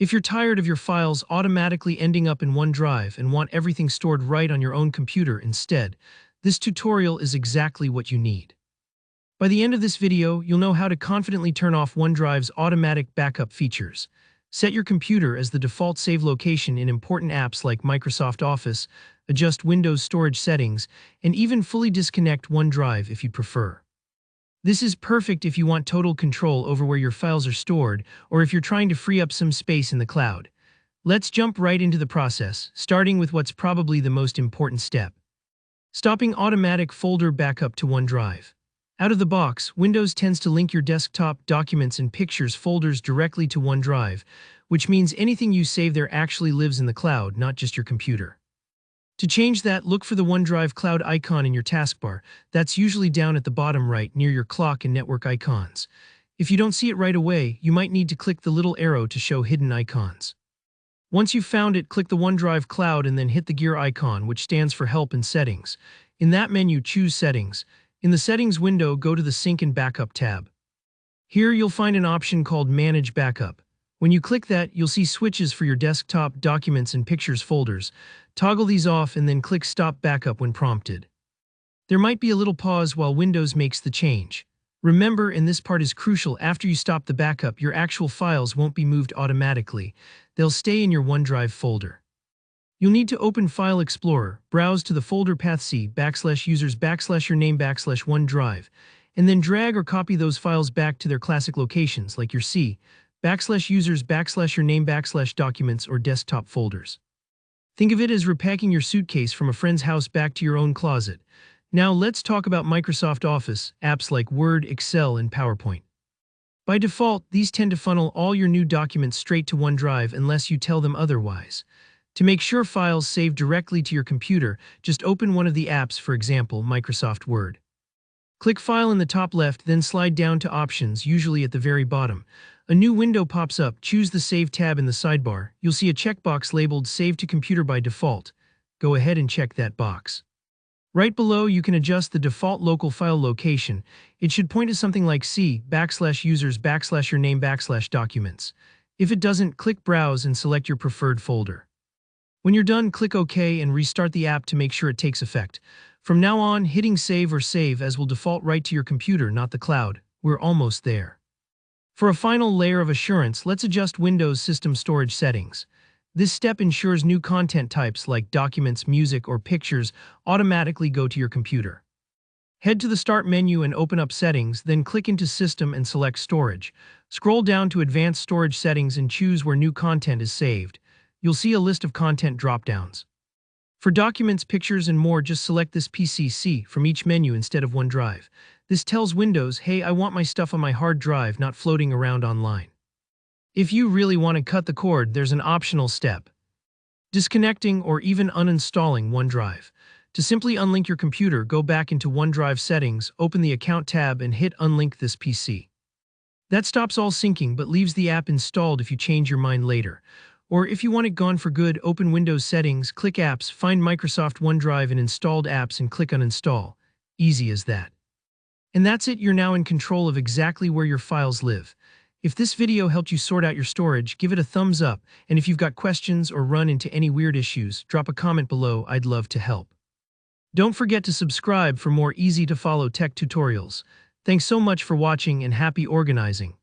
If you're tired of your files automatically ending up in OneDrive and want everything stored right on your own computer instead, this tutorial is exactly what you need. By the end of this video, you'll know how to confidently turn off OneDrive's automatic backup features. Set your computer as the default save location in important apps like Microsoft Office, adjust Windows storage settings, and even fully disconnect OneDrive if you'd prefer. This is perfect if you want total control over where your files are stored or if you're trying to free up some space in the cloud. Let's jump right into the process, starting with what's probably the most important step: stopping automatic folder backup to OneDrive. Out of the box, Windows tends to link your desktop, documents, and pictures folders directly to OneDrive, which means anything you save there actually lives in the cloud, not just your computer. To change that, look for the OneDrive cloud icon in your taskbar. That's usually down at the bottom right near your clock and network icons. If you don't see it right away, you might need to click the little arrow to show hidden icons. Once you've found it, click the OneDrive cloud and then hit the gear icon, which stands for Help and Settings. In that menu, choose Settings. In the Settings window, go to the Sync and Backup tab. Here you'll find an option called Manage Backup. When you click that, you'll see switches for your desktop, documents, and pictures folders. Toggle these off and then click Stop Backup when prompted. There might be a little pause while Windows makes the change. Remember, and this part is crucial, after you stop the backup, your actual files won't be moved automatically. They'll stay in your OneDrive folder. You'll need to open File Explorer, browse to the folder path C/users/your name/OneDrive, and then drag or copy those files back to their classic locations like your C/users/your name/documents or desktop folders. Think of it as repacking your suitcase from a friend's house back to your own closet. Now let's talk about Microsoft Office, apps like Word, Excel, and PowerPoint. By default, these tend to funnel all your new documents straight to OneDrive unless you tell them otherwise. To make sure files save directly to your computer, just open one of the apps, for example, Microsoft Word. Click File in the top left, then slide down to Options, usually at the very bottom. A new window pops up. Choose the Save tab in the sidebar. You'll see a checkbox labeled Save to Computer by default. Go ahead and check that box. Right below, you can adjust the default local file location. It should point to something like C/users/your name/documents. If it doesn't, click Browse and select your preferred folder. When you're done, click OK and restart the app to make sure it takes effect. From now on, hitting Save or Save As will default right to your computer, not the cloud. We're almost there. For a final layer of assurance, let's adjust Windows System Storage Settings. This step ensures new content types like documents, music, or pictures automatically go to your computer. Head to the Start menu and open up Settings, then click into System and select Storage. Scroll down to Advanced Storage Settings and choose where new content is saved. You'll see a list of content drop-downs. For documents, pictures, and more, just select this PCC from each menu instead of OneDrive. This tells Windows, hey, I want my stuff on my hard drive, not floating around online. If you really want to cut the cord, there's an optional step: disconnecting or even uninstalling OneDrive. To simply unlink your computer, go back into OneDrive settings, open the Account tab, and hit Unlink this PC. That stops all syncing but leaves the app installed if you change your mind later. Or if you want it gone for good, open Windows Settings, click Apps, find Microsoft OneDrive and Installed Apps and click Uninstall. Easy as that. And that's it, you're now in control of exactly where your files live. If this video helped you sort out your storage, give it a thumbs up, and if you've got questions or run into any weird issues, drop a comment below. I'd love to help. Don't forget to subscribe for more easy-to-follow tech tutorials. Thanks so much for watching and happy organizing.